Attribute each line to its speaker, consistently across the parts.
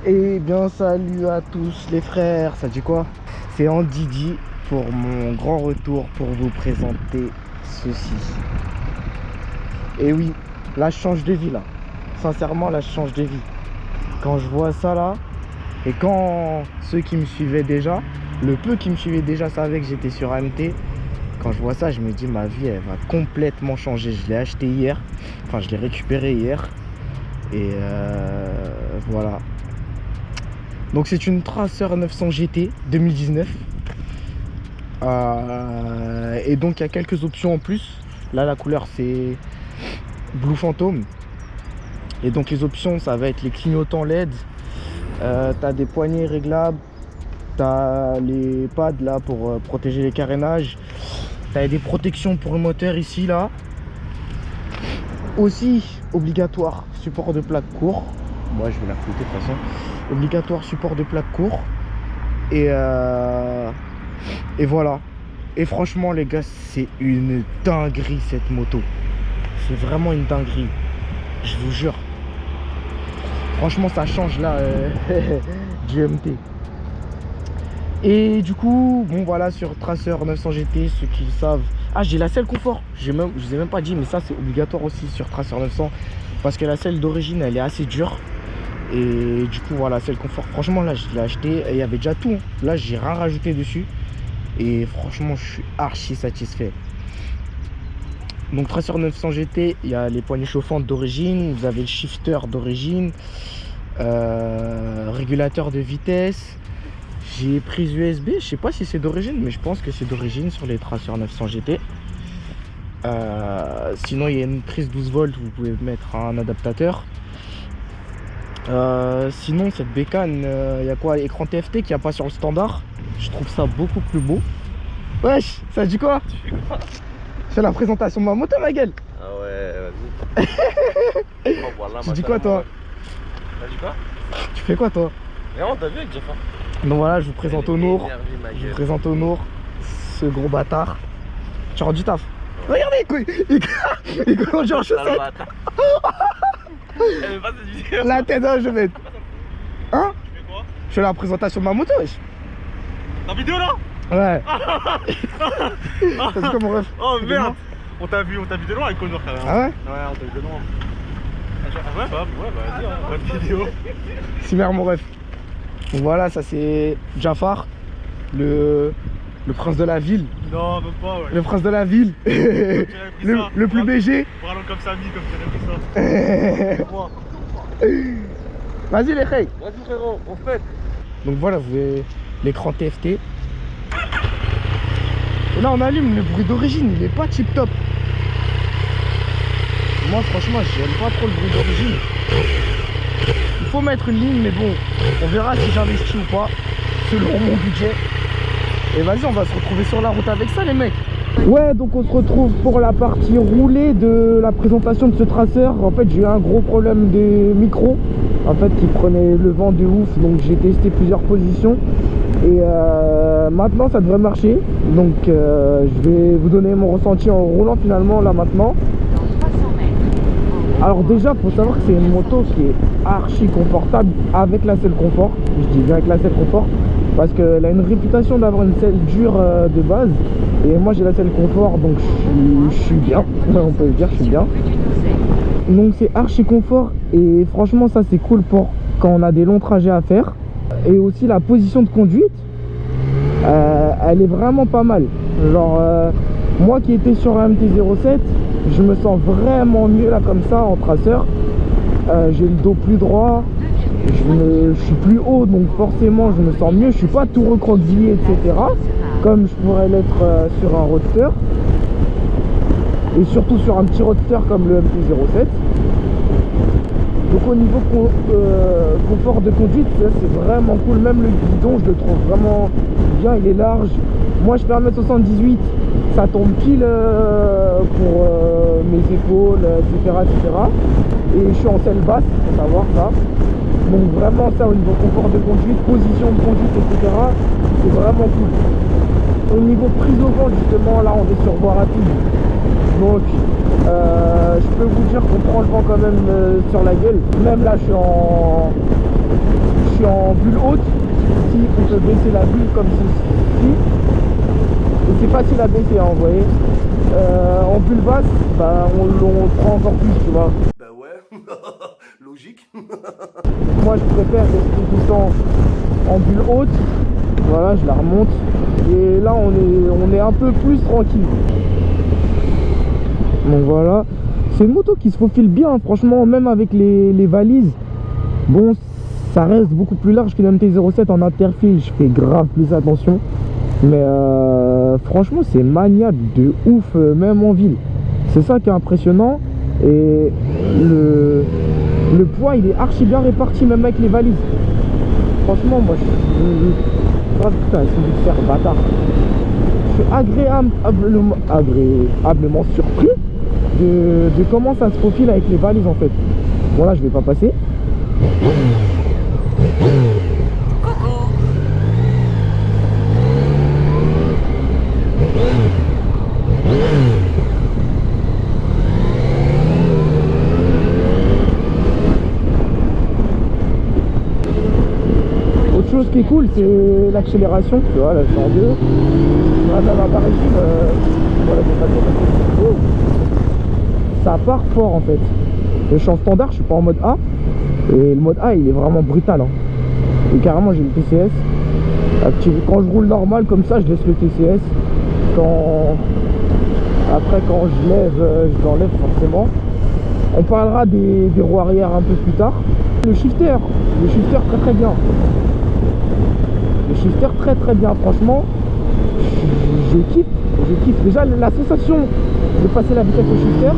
Speaker 1: Eh bien salut à tous les frères, ça dit quoi? C'est Andy pour mon grand retour pour vous présenter ceci. Et oui, là je change de vie là. Sincèrement là je change de vie. Quand je vois ça là, et quand ceux qui me suivaient déjà, le peu qui me suivaient déjà savaient que j'étais sur AMT. Quand je vois ça, je me dis ma vie elle va complètement changer. Je l'ai acheté hier, enfin je l'ai récupéré hier. Et voilà. Donc c'est une Tracer 900 GT 2019. Et donc il y a quelques options en plus. Là la couleur c'est Blue Phantom. Et donc les options ça va être les clignotants LED. T'as des poignées réglables. T'as les pads là pour protéger les carénages. T'as des protections pour le moteur ici là. Aussi obligatoire support de plaque court. Moi je vais la flouter de toute façon. Obligatoire support de plaque court. Et voilà. Et franchement les gars, c'est une dinguerie cette moto. C'est vraiment une dinguerie. Je vous jure. Franchement ça change là du MT. Et du coup, bon voilà, sur Tracer 900 GT, ceux qui le savent. Ah, j'ai la selle confort. Je vous ai même pas dit, mais ça c'est obligatoire aussi sur Tracer 900. Parce que la selle d'origine elle est assez dure. Et du coup voilà, selle confort, franchement là je l'ai acheté et il y avait déjà tout. Là j'ai rien rajouté dessus. Et franchement je suis archi satisfait. Donc Tracer 900 GT, il y a les poignées chauffantes d'origine. Vous avez le shifter d'origine, régulateur de vitesse. J'ai prise USB, je sais pas si c'est d'origine, mais je pense que c'est d'origine sur les Tracer 900 GT. Sinon il y a une prise 12 volts, vous pouvez mettre un adaptateur. Sinon cette bécane, il y a quoi? Écran TFT qu'il n'y a pas sur le standard. Je trouve ça beaucoup plus beau. Wesh, ça dit quoi?
Speaker 2: Tu fais quoi?
Speaker 1: Je fais la présentation de ma moto, ma gueule.
Speaker 2: Ah ouais, vas-y. Oh, voilà,
Speaker 1: Tu dis quoi toi?
Speaker 2: T'as dit quoi?
Speaker 1: Tu fais quoi toi?
Speaker 2: Mais on t'a vu avec Jaffa.
Speaker 1: Donc voilà, je vous présente Honour. Je vous présente Honour, ce gros bâtard. Tu rends du taf. Ouais. Regardez, il conduit en chaussettes. La tête d'un je vais. Hein?
Speaker 2: Tu fais quoi?
Speaker 1: Je fais la présentation de ma moto, wesh.
Speaker 2: Ta vidéo là?
Speaker 1: Ouais. T'as dit quoi mon ref?
Speaker 2: Oh merde! On t'a vu de loin avec Connor quand même.
Speaker 1: Ah ouais?
Speaker 2: Ouais, on t'a vu de loin. Ah ouais, bah vas-y, hein, bonne vidéo.
Speaker 1: Super mon ref. Donc voilà, ça c'est Jafar, le prince de la ville.
Speaker 2: Non, même pas, ouais.
Speaker 1: Le prince de la ville. le plus BG.
Speaker 2: Parlons comme Samy, comme j'aurais pris ça.
Speaker 1: Vas-y les reilles.
Speaker 2: Vas-y frérot, on fait.
Speaker 1: Donc voilà, vous avez l'écran TFT. Et là on allume, le bruit d'origine, il est pas tip top. Moi franchement j'aime pas trop le bruit d'origine. Il faut mettre une ligne, mais bon, on verra si j'investis ou pas, selon mon budget. Et vas-y, on va se retrouver sur la route avec ça les mecs. Ouais, donc on se retrouve pour la partie roulée de la présentation de ce Tracer. En fait j'ai eu un gros problème de micro, en fait qui prenait le vent de ouf. Donc j'ai testé plusieurs positions. Et maintenant ça devrait marcher. Donc je vais vous donner mon ressenti en roulant finalement là maintenant. Alors déjà faut savoir que c'est une moto qui est archi confortable avec la selle confort. Je dis bien avec la selle confort parce qu'elle a une réputation d'avoir une selle dure de base. Et moi j'ai la selle confort, donc je suis bien, on peut le dire, je suis bien. Donc c'est archi confort et franchement ça c'est cool pour quand on a des longs trajets à faire. Et aussi la position de conduite, elle est vraiment pas mal. Genre moi qui étais sur un MT-07, je me sens vraiment mieux là comme ça en traceur. J'ai le dos plus droit, je suis plus haut, donc forcément je me sens mieux. Je suis pas tout recroquevillé, etc. comme je pourrais l'être sur un roadster. Et surtout sur un petit roadster comme le MT-07. Donc au niveau confort de conduite, c'est vraiment cool. Même le guidon, je le trouve vraiment bien, il est large. Moi je fais 1m78, ça tombe pile pour mes épaules, etc., etc. Et je suis en selle basse, faut savoir ça. Donc vraiment ça au niveau confort de conduite, position de conduite, etc. C'est vraiment cool. Au niveau prise au vent, justement, là on est sur voie rapide. Donc je peux vous dire qu'on prend le vent quand même sur la gueule. Même là je suis en bulle haute, ici on peut baisser la bulle comme ceci. Et c'est facile à baisser, hein, vous voyez. En bulle basse, bah, on prend encore plus, tu vois.
Speaker 3: Bah ouais, logique.
Speaker 1: Moi je préfère rester tout le temps en bulle haute. Voilà, je la remonte. Et là on est un peu plus tranquille. Donc voilà. C'est une moto qui se faufile bien, franchement, même avec les valises. Bon, ça reste beaucoup plus large qu'une MT-07 en interfile, je fais grave plus attention. Mais franchement, c'est maniable de ouf, même en ville. C'est ça qui est impressionnant. Et le poids, il est archi bien réparti, même avec les valises. Franchement, moi, oh, putain, c'est de faire bâtard. Je suis agréablement surpris de comment ça se profile avec les valises, en fait. Bon, là, je vais pas passer. Autre chose qui est cool, c'est l'accélération. Tu vois, là, je suis en 2. Là, ça va pas régime. Voilà, j'ai pas de oh. Ça part fort, en fait. Je suis en standard, je suis pas en mode A. Et le mode A, il est vraiment brutal, hein. Et carrément, j'ai le TCS. Quand je roule normal comme ça, je laisse le TCS. Après, quand je lève, je l'enlève forcément. On parlera des roues arrière un peu plus tard. Le shifter très très bien. Le shifter très bien, franchement. Je kiffe. Déjà, la sensation de passer la vitesse au shifter,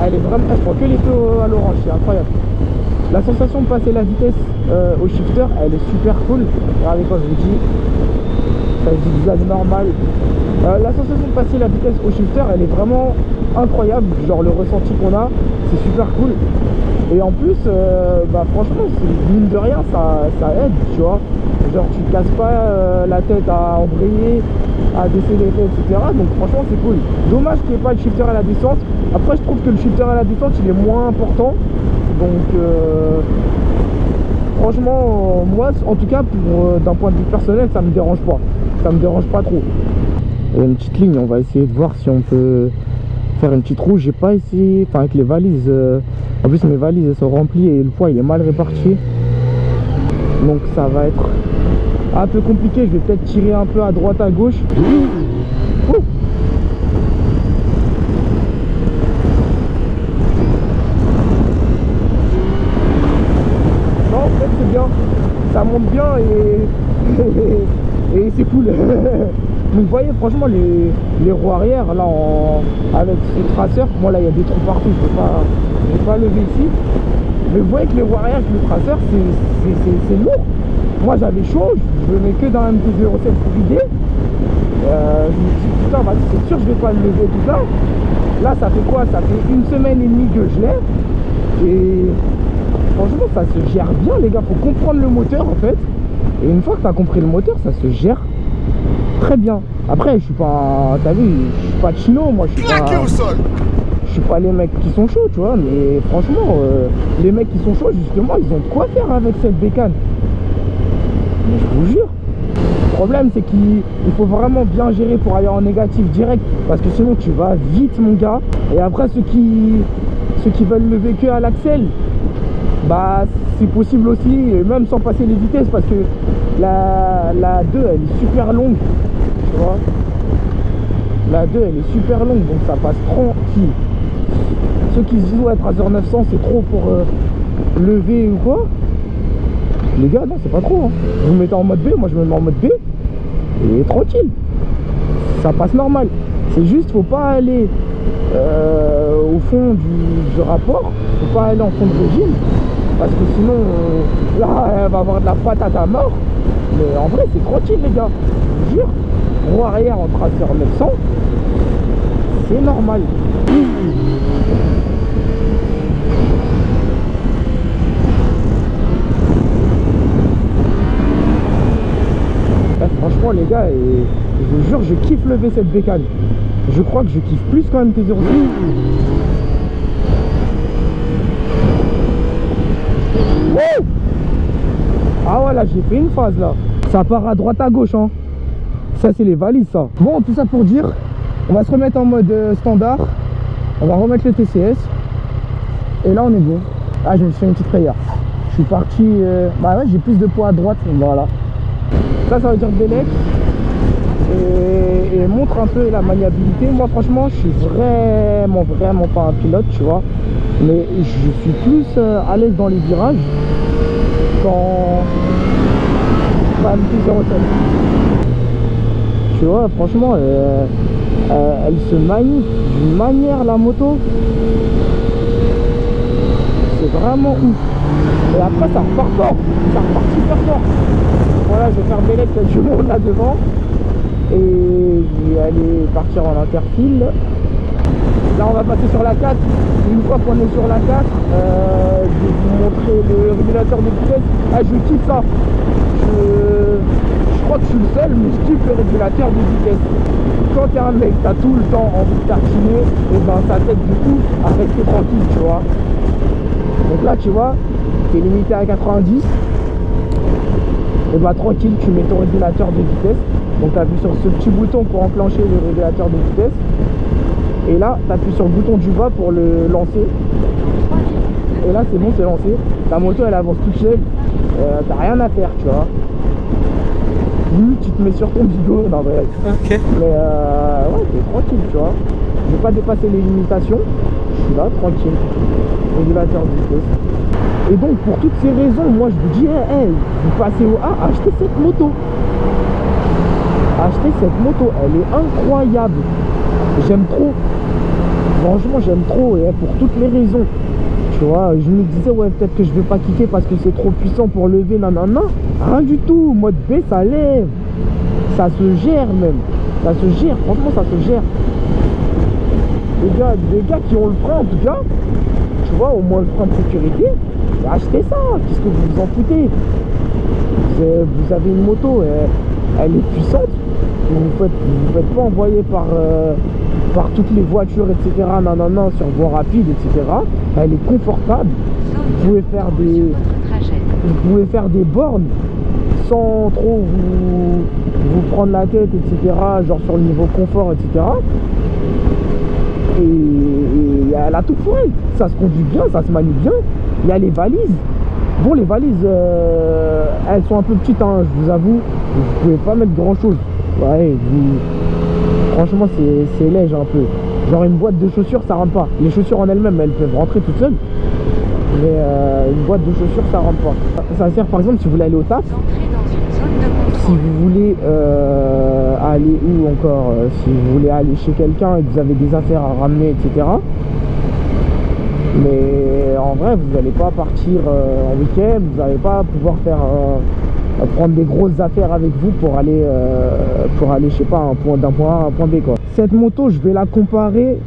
Speaker 1: elle est vraiment... Je prends que les feux à l'orange, c'est incroyable. La sensation de passer la vitesse au shifter, elle est super cool. Regardez quand je vous dis, ça zigzag normal. La sensation de passer la vitesse au shifter, elle est vraiment incroyable. Genre le ressenti qu'on a, c'est super cool. Et en plus, bah franchement, mine de rien, ça aide, tu vois. Genre tu te casses pas la tête à embrayer, à décélérer, etc. Donc franchement, c'est cool. Dommage qu'il n'y ait pas de shifter à la descente. Après, je trouve que le shifter à la descente, il est moins important. Donc franchement, moi en tout cas, d'un point de vue personnel, ça me dérange pas. Ça me dérange pas trop. Il y a une petite ligne, on va essayer de voir si on peut faire une petite roue. J'ai pas essayé, enfin avec les valises, en plus mes valises elles sont remplies et le poids il est mal réparti. Donc ça va être un peu compliqué, je vais peut-être tirer un peu à droite à gauche. Ouh. Non, en fait c'est bien, ça monte bien et c'est cool. Donc vous voyez franchement les roues arrière là avec ce traceur, moi là il y a des trous partout, je vais pas lever ici. Mais vous voyez que les roues arrière avec le traceur c'est lourd. Moi j'avais chaud, je venais que dans un MT-07 pour vider. Je me dis putain vas-y c'est sûr je vais pas le lever tout ça. Là ça fait quoi? Ça fait une semaine et demie que je lève. Et franchement ça se gère bien les gars, faut comprendre le moteur en fait. Et une fois que tu as compris le moteur, ça se gère très bien. Après, je suis pas, t'as vu, je suis pas chino, moi je suis pas les mecs qui sont chauds, tu vois. Mais franchement, les mecs qui sont chauds, justement, ils ont de quoi faire avec cette bécane. Mais je vous jure. Le problème, c'est qu'il faut vraiment bien gérer pour aller en négatif direct, parce que sinon tu vas vite, mon gars. Et après, ceux qui veulent lever que à l'axel, bah c'est possible aussi, même sans passer les vitesses, parce que la 2 elle est super longue, tu vois. La 2 elle est super longue, donc ça passe tranquille. Ceux qui se disent ouais Trazer 900 c'est trop pour lever ou quoi, les gars non c'est pas trop, hein. Vous mettez en mode B, moi je me mets en mode B et tranquille, ça passe normal. C'est juste faut pas aller au fond du rapport, faut pas aller en fond de régime, parce que sinon là elle va avoir de la patate à mort. Mais en vrai c'est tranquille les gars, je vous jure. Roue arrière en Trazer 900 c'est normal. Franchement les gars, et je vous jure je kiffe lever cette bécane. Je crois que je kiffe plus quand même MT-07. Oh là j'ai fait une phase là. Ça part à droite à gauche hein. Ça c'est les valises ça. Bon tout ça pour dire, on va se remettre en mode standard. On va remettre le TCS. Et là on est bon. Ah je me suis fait une petite frayeur. Je suis parti, bah ouais j'ai plus de poids à droite. Voilà. Ça veut dire Belex. Et montre un peu la maniabilité. Moi franchement je suis vraiment pas un pilote tu vois. Mais je suis plus à l'aise dans les virages quand pas plus 07. Tu vois franchement elle se manie d'une manière la moto. C'est vraiment ouf. Et après ça repart fort. Ça repart super fort. Voilà je vais faire Belex avec du monde là devant. Et je vais aller partir en interfile. Là on va passer sur la 4. Une fois qu'on est sur la 4, je vais vous montrer le régulateur de vitesse. Ah je kiffe ça. Je crois que je suis le seul, mais je kiffe le régulateur de vitesse. Quand t'es un mec, t'as tout le temps envie de tartiner, et ben ça t'aide du coup à rester tranquille, tu vois. Donc là tu vois, t'es limité à 90. Et bah tranquille, tu mets ton régulateur de vitesse. Donc tu appuies sur ce petit bouton pour enclencher le régulateur de vitesse. Et là, tu appuies sur le bouton du bas pour le lancer. Et là, c'est bon, c'est lancé. Ta moto, elle avance toute seule. T'as rien à faire, tu vois. Tu te mets sur ton bigot. Non, bref.
Speaker 2: Ok.
Speaker 1: Mais ouais, t'es tranquille, tu vois. Je vais pas dépasser les limitations. Je suis là, tranquille. Régulateur de vitesse. Et donc, pour toutes ces raisons, moi, je vous dis, hey, vous passez au A, achetez cette moto. Achetez cette moto, elle est incroyable. J'aime trop. Franchement j'aime trop et pour toutes les raisons. Tu vois, je me disais ouais peut-être que je vais pas kiffer parce que c'est trop puissant pour lever, nanana. Rien du tout, mode B ça lève. Ça se gère même. Ça se gère, franchement ça se gère. Les gars qui ont le frein en tout cas, tu vois, au moins le frein de sécurité, achetez ça, qu'est-ce que vous vous en foutez? Vous avez une moto, elle est puissante. Vous faites pas envoyer par toutes les voitures, etc. Nanana, sur voie rapide, etc. Elle est confortable. Vous pouvez faire des bornes sans trop vous prendre la tête, etc. Genre sur le niveau confort, etc. Et elle a tout pour elle. Ça se conduit bien, ça se manie bien. Il y a les valises. Bon, les valises, elles sont un peu petites, hein, je vous avoue. Vous pouvez pas mettre grand chose. Ouais, franchement c'est léger un peu. Genre une boîte de chaussures ça rentre pas. Les chaussures en elles-mêmes elles peuvent rentrer toutes seules. Mais une boîte de chaussures ça rentre pas. Ça sert par exemple si vous voulez aller au taf. Si vous voulez aller où encore, si vous voulez aller chez quelqu'un et que vous avez des affaires à ramener, etc. Mais en vrai vous n'allez pas partir en week-end, vous n'allez pas pouvoir faire prendre des grosses affaires avec vous pour aller je sais pas d'un point A à un point B quoi. Cette moto je vais la comparer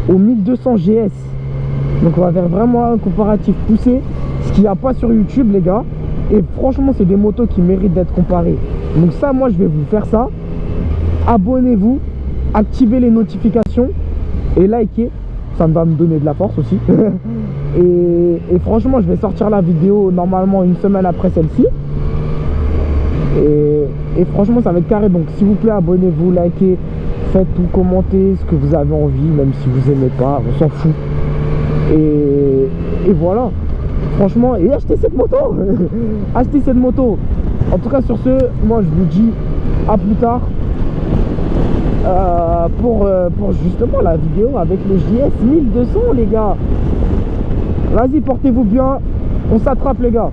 Speaker 1: au 1200 GS. Donc on va faire vraiment un comparatif poussé, ce qu'il n'y a pas sur YouTube les gars. Et franchement c'est des motos qui méritent d'être comparées. Donc ça moi je vais vous faire ça. Abonnez-vous, activez les notifications et likez. Ça va me donner de la force aussi. et franchement je vais sortir la vidéo normalement une semaine après celle-ci. Et franchement ça va être carré. Donc s'il vous plaît abonnez-vous, likez, faites tout, commentez ce que vous avez envie. Même si vous aimez pas, on s'en fout. Et voilà. Franchement, et achetez cette moto. Achetez cette moto. En tout cas sur ce, moi je vous dis à plus tard pour justement la vidéo avec le JS 1200 les gars. Vas-y portez-vous bien. On s'attrape les gars.